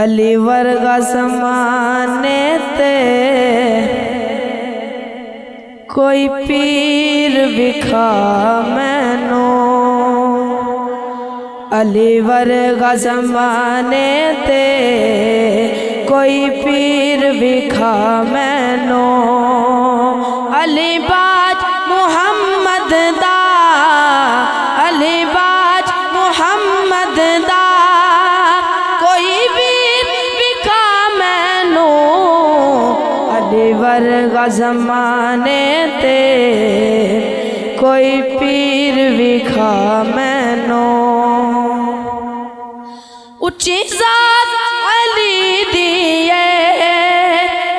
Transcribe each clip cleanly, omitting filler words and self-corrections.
علی ورگا زمانے تے کوئی پیر وکھا مینو، علی ورگا زمانے تے کوئی پیر وکھا مینو، علی باج محمد دا، علی باج محمد دا کوئی پیر وکھا مینو، علی ورگا زمانے تے کوئی پیر وکھا مینو۔ اچھی ذات علی دیئے،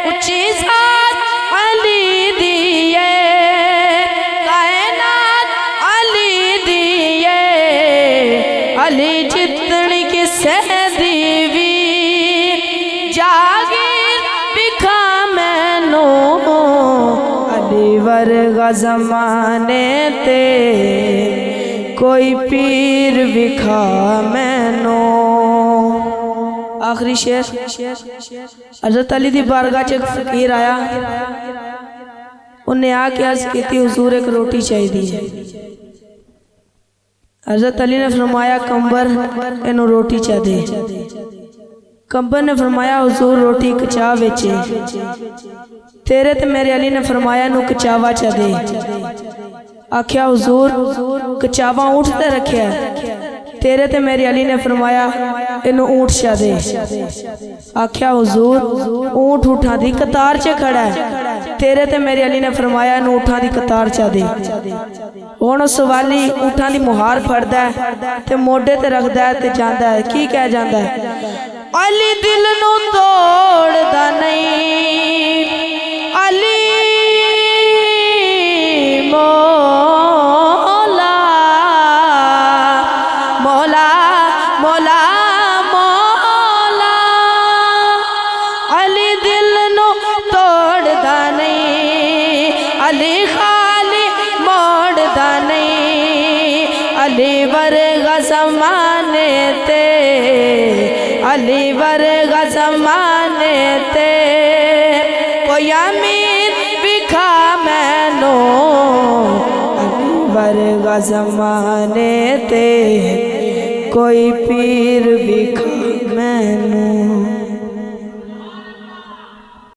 اچھی ذات علی دیئے، کائنات علی دیئے، علی جتنی کسے دیوی جاگیر بکھا مینو، علی ورگا زمانے تے کوئی پیر وکھا مینو۔ آخری شعر، حضرت علی دی بارگاہ چ ایک فقیر آیا، انہیں آ کے عرض کی تھی حضور ایک روٹی چاہیے دی ہے۔ حضرت علی نے فرمایا کمبر انہوں روٹی چاہ دے۔ کمبر نے فرمایا حضور روٹی کچا ویچے۔ تیرے تے میرے علی نے فرمایا انہوں کچاوا چاہ دے۔ آکھیا حضور کچاوا اونٹ تے رکھیا ہے، تیرے تے میرے علی نے فرمایا انہوں اونٹ چاہ دے۔ آکھیا حضور اونٹ اٹھا دی قطار چے کھڑا ہے، تیرے تے میرے علی نے فرمایا انہوں اٹھا دی قطار چاہ دے۔ انہوں سوالی اٹھا دی مہار پھڑدا ہے تے موڈے تے رکھ دا ہے تے جاندہ ہے، کی کہہ جاندہ ہے؟ علی دل نو توڑ دا نہیں، علی مولا مولا مولا مولا، علی دل نو توڑ دا نہیں، علی خالی موڑ دا نہیں، علی ورگا زمانے تے، علی ورگا زمانے تے کوئی امیر وکھا مینو، علی ورگا زمانے تے کوئی پیر وکھا مینو۔